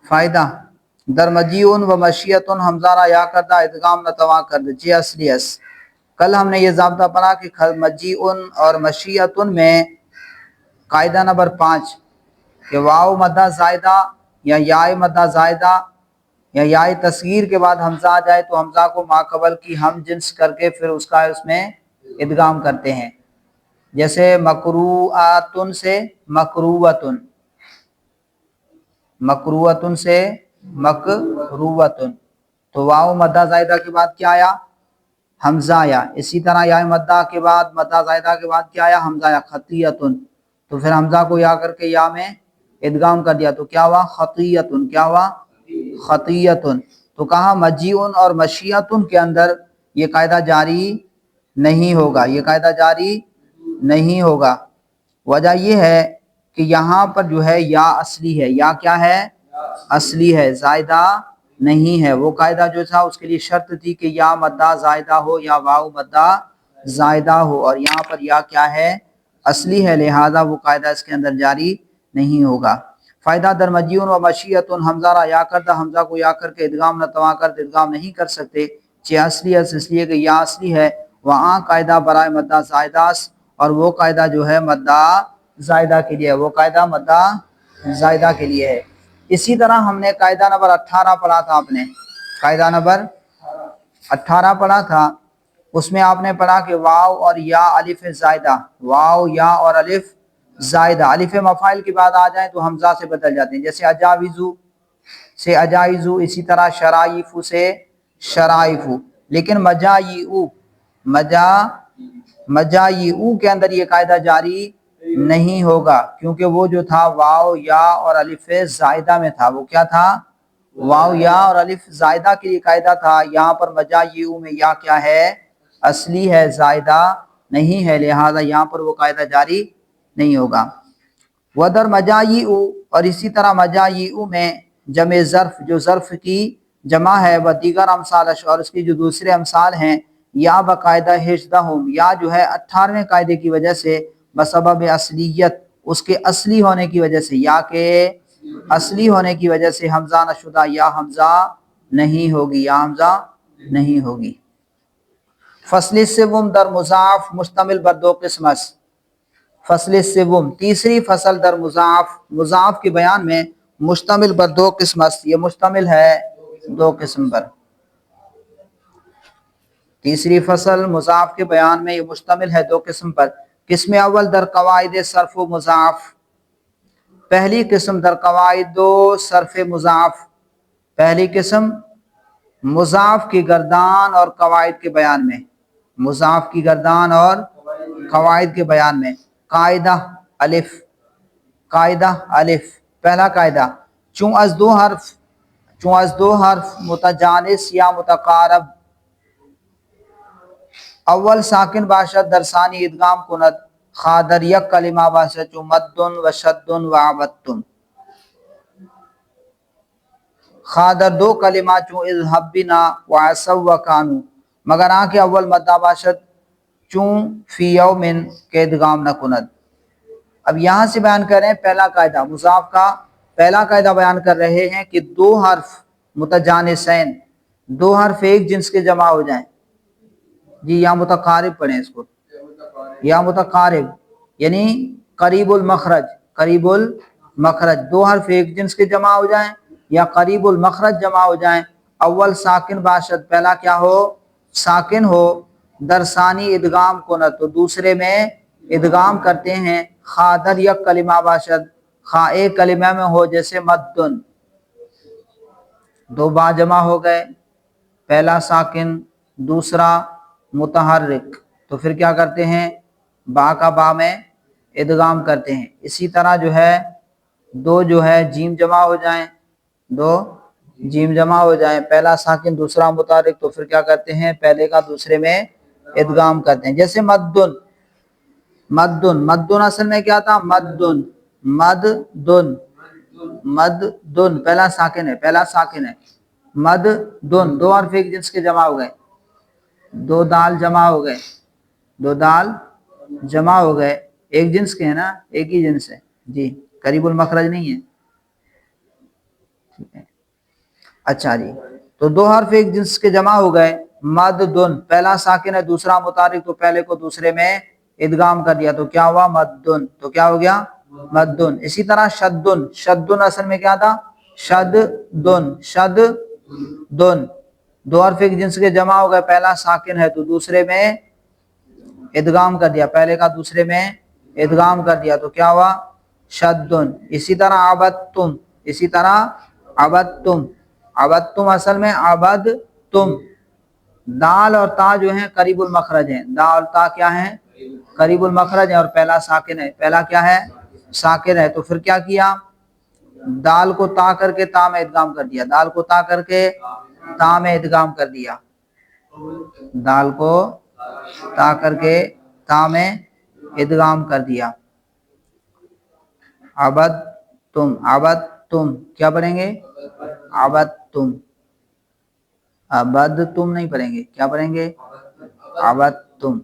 فائدہ در مجیون و مشیتن حمزہ را یا کردہ ادغام نتوا کرد جی اصلی اس۔ کل ہم نے یہ ضابطہ پڑھا کہ مجیون اور مشیتن میں قاعدہ نمبر 5 کہ واو مدہ زائدہ یا یائے مدہ زائدہ یا یائے تصغیر کے بعد حمزہ آ جائے تو حمزہ کو ماقبل کی ہم جنس کر کے پھر اس میں ادغام کرتے ہیں، جیسے مکروعاتن سے مکروعتن، مکروعتن سے مکروعتن، تو واو مدہ زائدہ کے بعد کیا آیا؟ حمزہ آیا۔ اسی طرح یا مدہ کے بعد مدہ زائدہ کے بعد کیا آیا؟ حمزہ آیا۔ خطیتن، تو پھر حمزہ کو یا کر کے یا میں ادغام کر دیا تو کیا ہوا؟ خطیتن، کیا ہوا؟ خطیتن۔ تو کہا مجیون اور مشیتن کے اندر یہ قاعدہ جاری نہیں ہوگا، یہ قاعدہ جاری نہیں ہوگا۔ وجہ یہ ہے کہ یہاں پر جو ہے یا اصلی ہے، یا کیا ہے؟ اصلی ہے، زائدہ نہیں ہے۔ وہ قاعدہ جو تھا اس کے لیے شرط تھی کہ یا مدہ زائدہ ہو یا واو مدہ زائدہ ہو، اور یہاں پر یا کیا ہے؟ اصلی ہے، لہذا وہ قاعدہ اس کے اندر جاری نہیں ہوگا۔ فائدہ در مجیون و مشیتن حمزہ را یا کردہ، حمزہ کو یا کر کے ادغام نتوا کرد ادغام نہیں کر سکتے، چی اصلی ہے اس لیے کہ یا اصلی ہے، وہاں قاعدہ برائے مدہ زائدہ، اور وہ قاعدہ جو ہے مدہ زائدہ کے لیے، وہ قاعدہ مدہ زائدہ کے لیے ہے۔ اسی طرح ہم نے قاعدہ نمبر 18 پڑھا تھا، آپ نے قاعدہ نمبر 18 پڑھا تھا، اس میں آپ نے پڑھا کہ واو اور یا الف زائدہ، واو یا اور الف زائدہ الف مفاعل کے بعد آ جائیں تو حمزہ سے بدل جاتے ہیں، جیسے اجاوزو سے اجائزو، اسی طرح شرائفو سے شرائفو، لیکن مجایئو کے اندر یہ قاعدہ جاری نہیں ہوگا، کیونکہ وہ جو تھا واو یا اور الف زائدہ میں تھا، وہ کیا تھا؟ واو یا اور الف زائدہ کے لیے قاعدہ تھا، یہاں پر مجایئو میں یا کیا ہے؟ اصلی ہے، زائدہ نہیں ہے، لہذا یہاں پر وہ قاعدہ جاری نہیں ہوگا۔ ودر مجایئو، اور اسی طرح مجایئو میں جمع ظرف، جو ظرف کی جمع ہے، و دیگر امثال، اور اس کی جو دوسرے امثال ہیں، یا بقاعدہ ہجدہم، یا جو ہے 18ویں قاعدے کی وجہ سے، بسبب اصلیت، اس کے اصلی ہونے کی وجہ سے، یا کے اصلی ہونے کی وجہ سے حمزہ نشدہ، یا حمزہ نہیں ہوگی، یا حمزہ نہیں ہوگی۔ فصل سوم در مضاعف مشتمل بر دو قسم است۔ فصل سوم، تیسری فصل در مضاعف، مضاعف کے بیان میں مشتمل بر دو قسم است، یہ مشتمل ہے دو قسم پر۔ تیسری فصل مضاعف کے بیان میں یہ مشتمل ہے دو قسم پر۔ قسم اول در قواعد صرف و مضاعف، پہلی قسم در قواعد و صرف مضاعف، پہلی قسم مضاعف کی گردان اور قواعد کے بیان میں، مضاعف کی گردان اور قواعد کے بیان میں۔ قاعدہ الف، قاعدہ الف، پہلا قاعدہ، چون از دو حرف متجانس یا متقارب اول ساکن باشد در ثانی ادغام کند، خواہ در یک کلمہ باشد چون مدن و شدن و عبدتم، خواہ در دو کلمہ چون اذهب بنا و عصوا و کانو، مگر آنکہ اول مدہ باشد چون فی یومن کے ادغام نہ کند۔ اب یہاں سے بیان کر رہے ہیں پہلا قاعدہ، مضاف کا پہلا قاعدہ بیان کر رہے ہیں کہ دو حرف متجانسین، دو حرف ایک جنس کے جمع ہو جائیں، جی یا متقارب پڑھیں اس کو، یا متقارب یعنی قریب المخرج، قریب المخرج، دو حرف ایک جنس کے جمع ہو جائیں یا قریب المخرج جمع ہو جائیں، اول ساکن باشد، پہلا کیا ہو؟ ساکن ہو، در ثانی ادغام کند، تو دوسرے میں ادغام کرتے ہیں، خواہ در یک کلمہ باشد، خواہ ایک کلمہ میں ہو، جیسے مدن، دو با جمع ہو گئے، پہلا ساکن دوسرا متحرک، تو پھر کیا کرتے ہیں؟ با کا با میں ادغام کرتے ہیں۔ اسی طرح جو ہے دو جو ہے جیم جمع ہو جائیں، دو جیم جمع ہو جائیں، پہلا ساکن دوسرا متحرک، تو پھر کیا کرتے ہیں؟ پہلے کا دوسرے میں ادغام کرتے ہیں، جیسے مدن، مدن، مدن اصل میں کیا تھا؟ مدن، مدن، مدن، پہلا ساکن ہے، پہلا ساکن ہے، مدن، دو حرف ایک جنس کے جمع ہو گئے، دو دال جمع ہو گئے، دو دال جمع ہو گئے، ایک جنس کے ہیں نا، ایک ہی جنس ہے، جی قریب المخرج نہیں ہے، ٹھیک ہے۔ अच्छा जी, तो दो हर्फ एक जिन्स के जमा हो गए। मद्दुन, पहला साकिन है दूसरा मुतारिक, तो पहले को दूसरे में इदगाम कर दिया तो क्या हुआ मद्दुन, तो क्या हो गया मद्दुन। इसी तरह शद्दुन, शद्दुन असल में क्या था शद्दुन, शद्दुन, दो हर्फ एक जिन्स के जमा हो गए, पहला साकिन है तो दूसरे में इदगाम कर दिया, पहले का दूसरे में इदगाम कर दिया तो क्या हुआ शद्दुन। इसी तरह अबदतुम, इसी तरह अबदतुम, अबदतुम असल में अबदतुम, दाल और ता जो है करीबुल मखरज हैं, दाल और ता क्या है करीबुल मखरज है, और पहला साकिन है, पहला क्या है साकिन है, तो फिर क्या किया दाल को ता करके ता में इदगाम कर दिया, दाल को ता करके ता में इदगाम कर दिया, दाल को ता करके ता में इदगाम कर दिया। अबद तुम क्या पढ़ेंगे अबद तुम नहीं पढ़ेंगे, क्या पढ़ेंगे अबद तुम।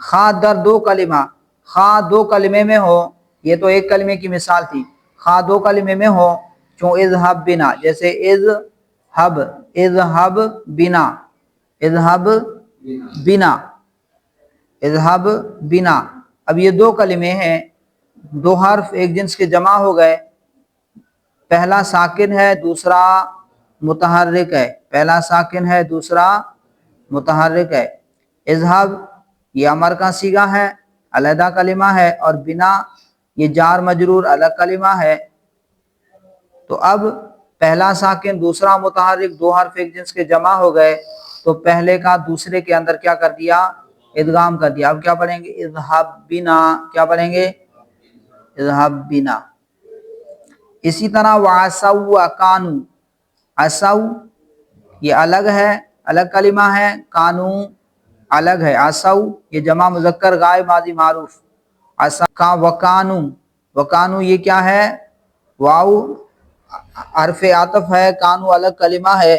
खा दर दो कलिमा, खा दो कलिमे में हो, ये तो एक कलिमे की मिसाल थी, खा दो कलिमे में हो, क्यों इज़हब बिना, जैसे इज़हब, इज़हब बिना, इज़हब बिना, इज़हब बिना। अब ये दो कलिमे हैं, दो हर्फ एक जिन्स के जमा हो गए, पहला साकिन है दूसरा मुतहर्रिक है, पहला साकिन है दूसरा मुतहर्रिक है। इज़हब ये अमर का सीगा है, अलहदा कलिमा है, और बिना ये जार मजरूर अलग कलिमा है। तो अब पहला साकिन दूसरा मुतहर्रिक दो हर्फ एक जिन्स के जमा हो गए, तो पहले का दूसरे के अंदर क्या कर दिया इदगाम कर दिया। अब क्या पढ़ेंगे इज़हब बिना, क्या पढ़ेंगे इज़हब बिना। इसी तरह वासौ व कानू, असौ ये अलग है, अलग कलिमा है, कानू अलग है। असौ ये जमा मुज़क्कर गायब माजी मारूफ, असा का वकानू, वकानू ये क्या है वाउ हरफ़े आतफ है, कानू अलग कलिमा है।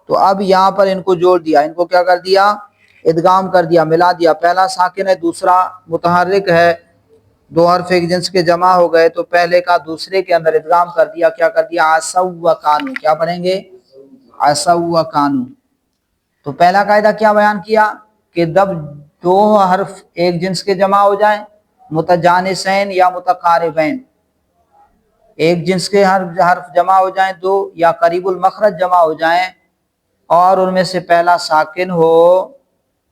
तो अब यहाँ पर इनको जोड़ दिया, इनको क्या कर दिया इदगाम कर दिया, मिला दिया, पहला साकिन है दूसरा मुतहर्रिक है, दो हर्फ एक जिन्स के जमा हो गए, तो पहले का दूसरे के अंदर इदगाम कर दिया, क्या कर दिया असौ व कानू, क्या पढ़ेंगे असौ व कानू। तो पहला कायदा क्या बयान किया कि जब दो हर्फ एक जिन्स के जमा हो जाए, मुतजानिसैन या मुतकारिबैन, एक जिन्स के हर्फ जमा हो जाएं दो, या करीबुल मखरज जमा हो जाएं, और उनमें से पहला साकिन हो,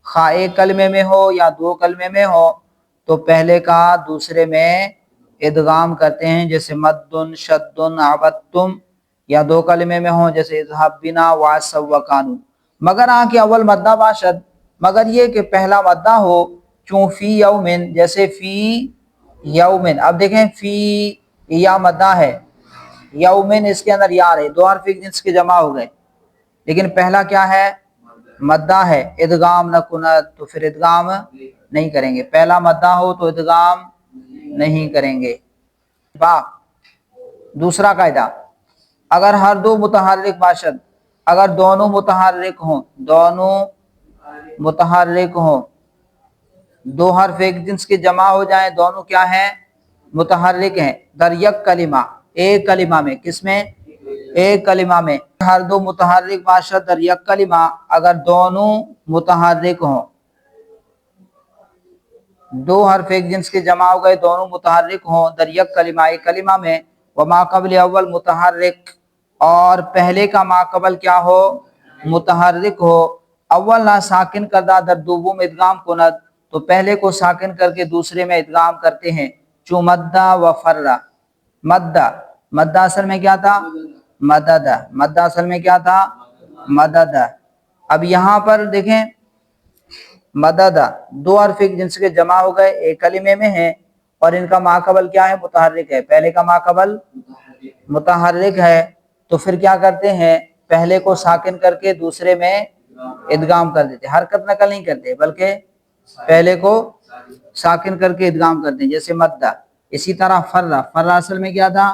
खा एक कलमे में हो या दो कलमे में हो, तो पहले का दूसरे में इदगाम करते हैं, जैसे मद्दुन शद्दुन अबदतुम, या दो कलमे में हो जैसे इज़हब बिना वासौ व कानू। मगर कि अव्वल मद्दा बाशद, मगर ये कि पहला मद्दा हो, चूँ फी यौमिन, जैसे फी यौमिन। अब देखें फी या मद्दा है, यौमिन इसके अंदर या रहे, दो हर्फ एक जिन्स के जमा हो गए, लेकिन पहला क्या है मद्दा है, इदगाम न कुनत, तो फिर इदगाम नहीं करेंगे, पहला मद्दा हो तो इदगाम नहीं करेंगे। बा दूसरा कायदा, अगर हर दो मुतहर्रिक बाशद, अगर दोनों मुतहर्रिक हों, दोनों मुतहर्रिक हों, दो हर्फ एक जिन्स के जमा हो जाएं, दोनों क्या हैं मुतहर्रिक हैं, दर यक कलिमा, एक कलिमा में, किसमें एक कलिमा में, हर दो मुतहर्रिक बाशद दर यक कलिमा, अगर दोनों मुतहर्रिक हों, दो हर्फ एक जिन्स के जमा हो गए, दोनों मुतहर्रिक हों, दर यक कलिमा एक कलिमा में, व माक़बल अव्वल मुतहर्रिक, और पहले का माक़बल क्या हो मुतहर्रिक हो, अव्वल ना साकिन करदा दर दुव्वुम इदगाम कुनद, तो पहले को साकिन करके दूसरे में इदगाम करते हैं, चू मद्दा व फर्रा, मद्दा, मद्दा असल में क्या था मदद, मद्दा असल में क्या था मदद। अब यहाँ पर देखें मदद, दो हर्फ एक जिन्स के जमा हो गए, एक कलिमे में है, और इनका माक़बल क्या है मुतहर्रिक है, पहले का माक़बल मुतहर्रिक है, तो फिर क्या करते हैं पहले को साकिन करके दूसरे में इदगाम कर देते, हरकत नकल नहीं करते बल्कि पहले को साकिन करके इदगाम करते हैं, जैसे मद्दा। इसी तरह फर्रा, फर्रा असल में क्या था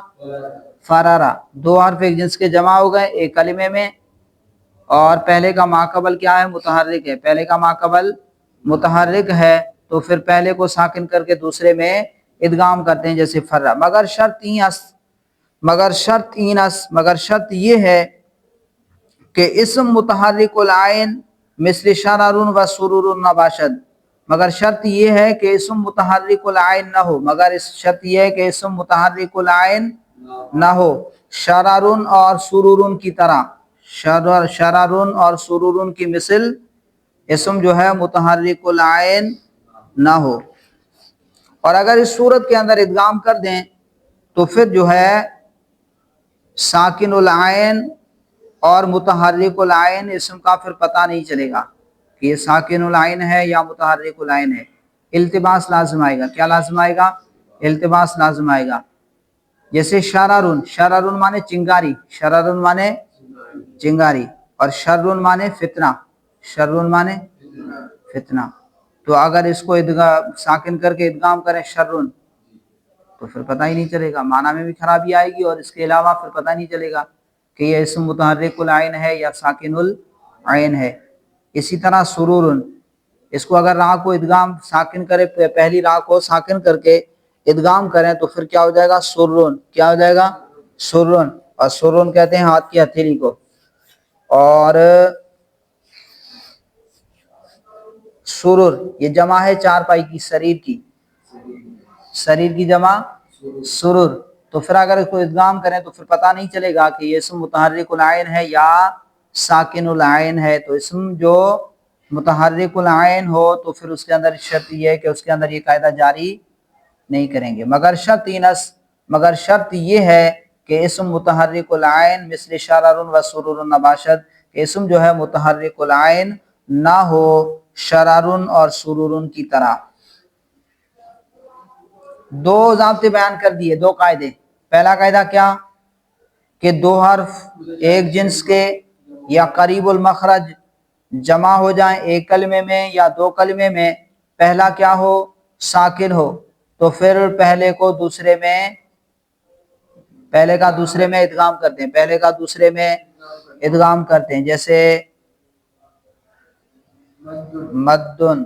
फरारा, दो हर्फ एक जिन्स के जमा हो गए एक कलिमे में, और पहले का माक़बल क्या है मुतहर्रिक है, पहले का माक़बल मुतहर्रिक है, तो फिर पहले को साकिन करके दूसरे में इदगाम करते हैं, जैसे फर्रा। मगर शर्त ही مگر شرط یہ ہے کہ اسم متحرک العین مثل شرر و سرور نہ باشد، مگر شرط یہ ہے کہ اسم متحرک العین نہ ہو، شرط یہ ہے کہ اسم متحرک العین نہ ہو شرر اور سرور کی طرح، شرر اور سرور کی مثل اسم جو ہے متحرک العین نہ ہو۔ اور اگر اس صورت کے اندر ادغام کر دیں تو پھر جو ہے ساکن العین اور متحرک العین اسم کا پھر پتہ نہیں چلے گا کہ یہ ساکن العین ہے یا متحرک العین ہے، التباس لازم آئے گا۔ کیا لازم آئے گا؟ التباس لازم آئے گا۔ جیسے شرر مانے چنگاری، شرر مانے چنگاری، اور شر مانے فتنہ، شر مانے فتنہ۔ تو اگر اس کو ساکن کر کے ادغام کریں شرن تو پھر پتہ ہی نہیں چلے گا، معنی میں بھی خرابی آئے گی، اور اس کے علاوہ پھر پتہ نہیں چلے گا کہ یہ اسم متحرک العین ہے یا ساکن العین ہے۔ اسی طرح سرور، اس کو اگر راہ کو ادغام ساکن کرے، پہلی راہ کو ساکن کر کے ادغام کریں تو پھر کیا ہو جائے گا؟ سرون۔ کیا ہو جائے گا؟ سرون۔ اور سرون کہتے ہیں ہاتھ کی ہتھیلی کو۔ اور سرور یہ جمع ہے چارپائی کی، سریر کی، سریر کی جمع سرور۔ تو پھر اگر اس کو ادغام کریں تو پھر پتہ نہیں چلے گا کہ یہ اسم متحرک العین ہے یا ساکن العین ہے۔ تو اسم جو متحرک العین ہو تو پھر اس کے اندر شرط یہ ہے کہ اس کے اندر یہ قاعدہ جاری نہیں کریں گے۔ مگر شرط یہ ہے کہ اسم متحرک العین مثل شرر و سرور نہ باشد، کہ اسم جو ہے متحرک العین نہ ہو شرر اور سرور کی طرح۔ دو ضابطے بیان کر دیے، دو قاعدے۔ پہلا قاعدہ کیا؟ کہ دو حرف ایک جنس کے یا قریب المخرج جمع ہو جائیں ایک کلمے میں یا دو کلمے میں، پہلا کیا ہو؟ ساکن ہو، تو پھر پہلے کا دوسرے میں ادغام کرتے ہیں، پہلے کا دوسرے میں ادغام کرتے ہیں، جیسے مدن،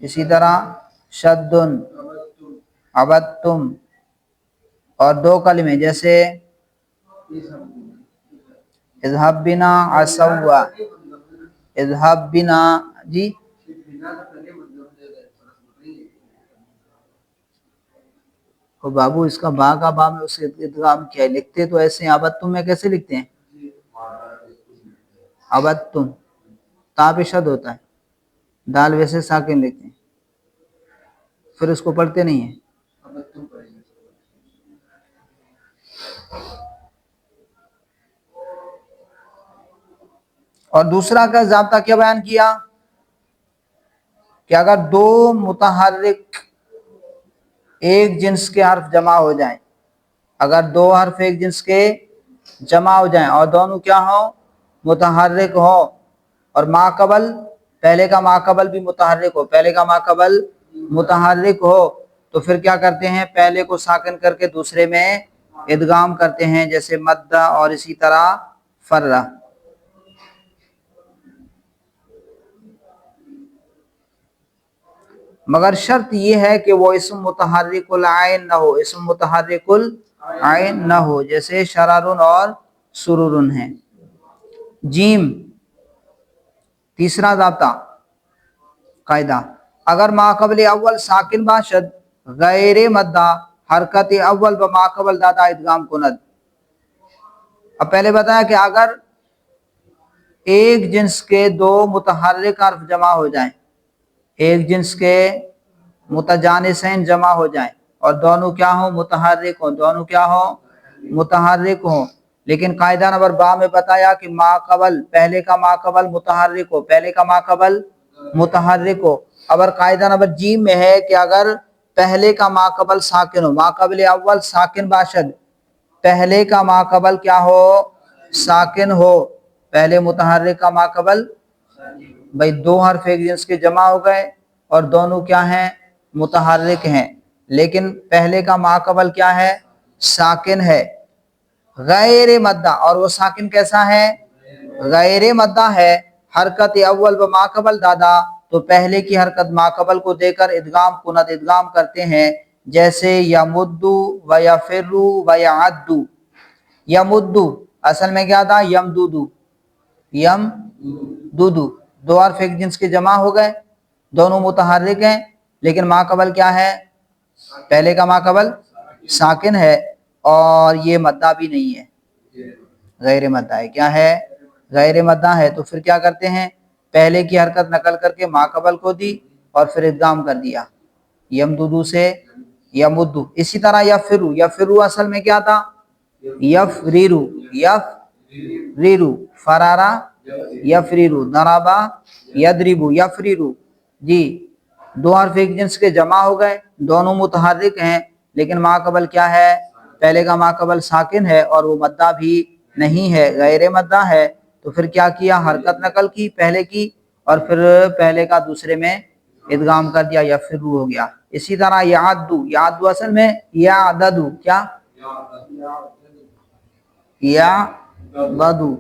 اسی طرح شدن، عبدتم، اور دو کلمے جیسے اذهب بنا عسوا، اذهب بنا، جی تو بابو اس کا با کا با میں اس کے ادغام کیا ہے، لکھتے تو ایسے ہیں، عبدتم میں کیسے لکھتے ہیں؟ عبدتم، تا پہ شد ہوتا ہے، دال ویسے ساکن لکھتے ہیں، پھر اس کو پڑھتے نہیں ہیں۔ اور دوسرا کا ضابطہ کیا بیان کیا کہ اگر دو متحرک ایک جنس کے حرف جمع ہو جائیں، اگر دو حرف ایک جنس کے جمع ہو جائیں اور دونوں کیا ہوں؟ متحرک ہو، اور ما قبل، پہلے کا ما قبل بھی متحرک ہو، پہلے کا ما قبل متحرک ہو، تو پھر کیا کرتے ہیں؟ پہلے کو ساکن کر کے دوسرے میں ادغام کرتے ہیں، جیسے مدہ اور اسی طرح فرہ۔ مگر شرط یہ ہے کہ وہ اسم متحرک العین نہ ہو، اسم متحرک العین نہ ہو، جیسے شرر اور سرور ہیں۔ جیم، تیسرا ضابطہ قاعدہ، اگر ما قبل اول ساکن باشد غیر مدہ حرکت اول بما قبل دادا ادغام کند۔ اب پہلے بتایا کہ اگر ایک جنس کے دو متحرک حرف جمع ہو جائیں، ایک جنس کے متجانسین جمع ہو جائیں اور دونوں کیا ہوں؟ متحرک ہوں، دونوں کیا ہوں؟ متحرک ہوں، لیکن قاعدہ نمبر با میں بتایا کہ ما قبل، پہلے کا ما قبل متحرک ہو، پہلے کا ما قبل متحرک ہو۔ اگر قاعدہ نمبر جیم میں ہے کہ اگر پہلے کا ما قبل ساکن ہو، ما قبل اول ساکن باشد، پہلے کا ما قبل کیا ہو؟ ساکن ہو، پہلے متحرک کا ما قبل، بھئی دو حرف ایک جنس کے جمع ہو گئے اور دونوں کیا ہیں؟ متحرک ہیں، لیکن پہلے کا ما قبل کیا ہے؟ ساکن ہے، غیر مدہ، اور وہ ساکن کیسا ہے؟ غیر مدہ ہے، حرکت اول و ما قبل دادا، تو پہلے کی حرکت ما قبل کو دے کر ادغام کند ادغام کرتے ہیں، جیسے یمدو و یفرو و یعدو، यमुद्दू असल में क्या था, यमदूदू, यम दूदू। दो हर्फ एक जिन्स के जमा हो गए, दोनों मुतहर्रिक हैं, लेकिन माकबल क्या है, पहले का माकबल साकिन है और ये मद्दा भी नहीं है, गैर मद्दा है। क्या है, गैर मद्दा है। तो फिर क्या करते हैं, पहले की हरकत नकल करके माकबल को दी और फिर इद्गाम कर दिया, यमदुदू से यमुद्दू। इसी तरह यफिरू, यफिरू असल में क्या था, यफरीरू, यफरीरू, फरारा यफरीरू, दराबा यदरिबू, यफरीरू। जी, दो हर्फ एक जिन्स के जमा हो गए, दोनों मुतहर्रिक हैं, लेकिन माकबल क्या है, पहले का माकबल साकिन है और वो मद्दा भी नहीं है, गैर मद्दा है। तो फिर क्या किया, हरकत नकल की पहले की और फिर पहले का दूसरे में इदगाम कर दिया, यफिरू हो गया। इसी तरह यादू, यादू असल में याददू, क्या, याददू,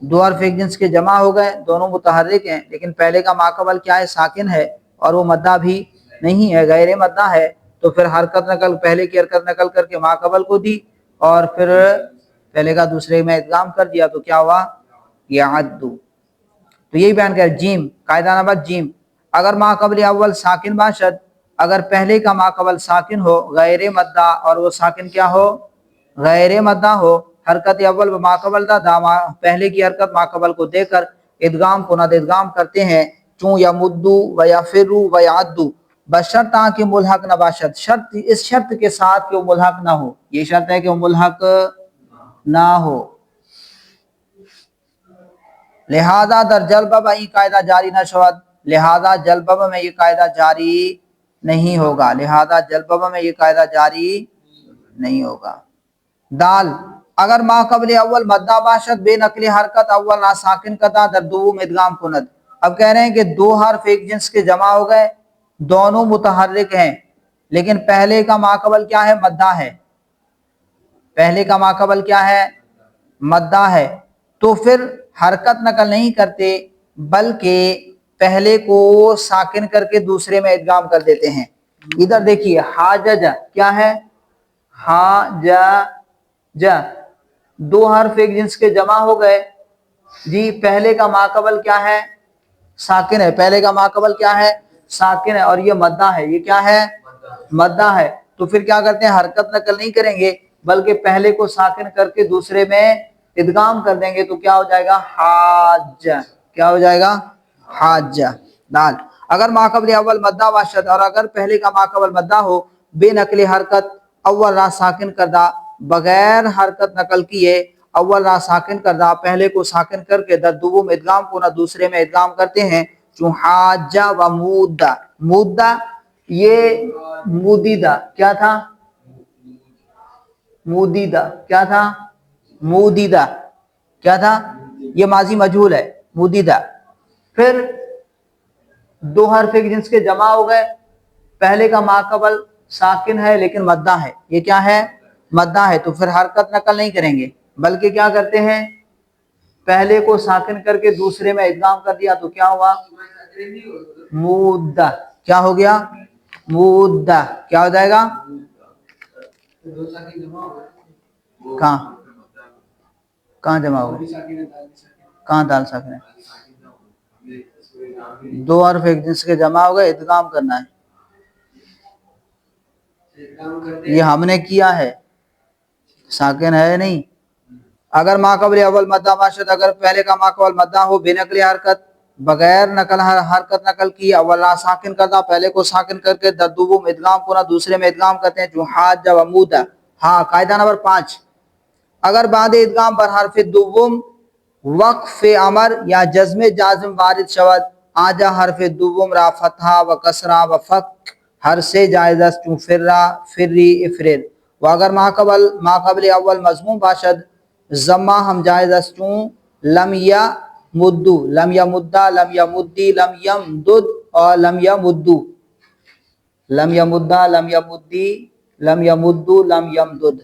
दो हर्फ एक जिन्स के जमा हो गए, दोनों मुतहर्रिक हैं, लेकिन पहले का माकबल क्या है, साकिन है और वो मद्दा भी नहीं है, गैर मद्दा है। तो फिर हरकत नकल, पहले की हरकत नकल करके माकबल को दी और फिर पहले का दूसरे में इदगाम कर दिया, तो क्या हुआ, यादू। तो यही बयान कर। जीम, कायदा नंबर जीम, अगर माकबल अव्वल साकिन बाशद, अगर पहले का माकबल साकिन हो गैर मद्दा और वो साकिन क्या हो, गैर मद्दा हो, हरकत अव्वल व माकबल दा, पहले की हरकत माकबल को देकर इदगाम को नद इदगाम करते हैं, चूँ यमुद्दू व यफिरू व यादू, बशर्त कि मुल्हक न बाशद, शर्त इस शर्त के साथ कि वो मुल्हक ना हो, ये शर्त है कि वो मुल्हक ना हो। लिहाजा दर जलबब ये कायदा जारी न शवद, लिहाजा जलबब में ये कायदा जारी नहीं होगा, लिहाजा जलबब में ये कायदा जारी नहीं होगा। दाल, अगर माकबल अव्वल मद्दा बाशद बेनकली हरकत अव्वल ना साकिन कदा दर दुवुम इदगाम कुनद। अब कह रहे हैं कि दो हर्फ एक जिन्स के जमा हो गए, दोनों मुतहर्रिक हैं, लेकिन पहले का माकबल क्या है, मद्दा है, पहले का माकबल क्या है, मद्दा है। तो फिर हरकत नकल नहीं करते बल्कि पहले को साकिन करके दूसरे में इदगाम कर देते हैं। इधर देखिए हाजजा, क्या है, हाजजा, दो हर्फ एक जिन्स के जमा हो गए, जी, पहले का माकबल क्या है, साकिन है, पहले का माकबल क्या है, साकिन है और ये मद्दा है, ये क्या है, मद्दा है। तो फिर क्या करते हैं, हरकत नकल नहीं करेंगे बल्कि पहले को साकिन करके दूसरे में इदगाम कर देंगे, तो क्या हो जाएगा, हाजा, क्या हो जाएगा, हाजा। दाल, अगर माकबल अव्वल मद्दा वाशद, और अगर पहले का माकबल मद्दा हो बेनकली हरकत अव्वल रा साकिन करदा, बगैर हरकत नकल किए अव्वल रा साकिन करदा, पहले को साकिन करके दर दुवुम इदगाम को ना दूसरे में इदगाम करते हैं, चूँ हाजा व मुद्दा, मुद्दा ये मुदीदा, क्या था, मुदीदा, क्या था, मुदीदा, क्या था, ये माजी मजहूल है, मुदीदा। फिर दो हर्फ एक जिन्स के जमा हो गए, पहले का माकबल साकिन है लेकिन मद्दा है, ये क्या है, मद्दा है। तो फिर हरकत नकल नहीं करेंगे बल्कि क्या करते हैं, पहले को साकिन करके दूसरे में इदगाम कर दिया, तो क्या हुआ, मुद्दा, क्या हो गया, मुद्दा, क्या हो जाएगा, कहाँ कहाँ जमा होगा, कहाँ दाल साकिन है, दो हर्फ एक जिन्स के जमा हो गए, इदगाम करना है, ये हमने किया है, साकिन है नहीं। अगर माकबल अव्वल मद्दा बाशद, अगर पहले का माकबल मद्दा हो बेनकली हरकत, बगैर नकल हरकत नकल की, अव्वल साकिन करदा, पहले को साकिन करके दर दुवुम इदगाम को ना दूसरे में इदगाम करते हैं, जो हाजा व मुद्दा। हाँ, कायदा नंबर 5, अगर बाद इदगाम पर हरफ दुवुम वक्फ अमर या जज्म जाजिम वारिद शवद, आजा हरफ दुवुम रा फतहा व कसरा व फक हर से जायज़ चूँ फिर्रा फिर्री इफरिर। व अगर माकबल अव्वल मजमूम बाशद जम्मा हम जायज़ चूँ लम या मुद्दू, लम या मुद्दा, लम या मुद्दी, लम यमदुद और लम या मुद्दू, लम या मुद्दा, लम या मुद्दी, लम या मुद्दू, लम यमदुद।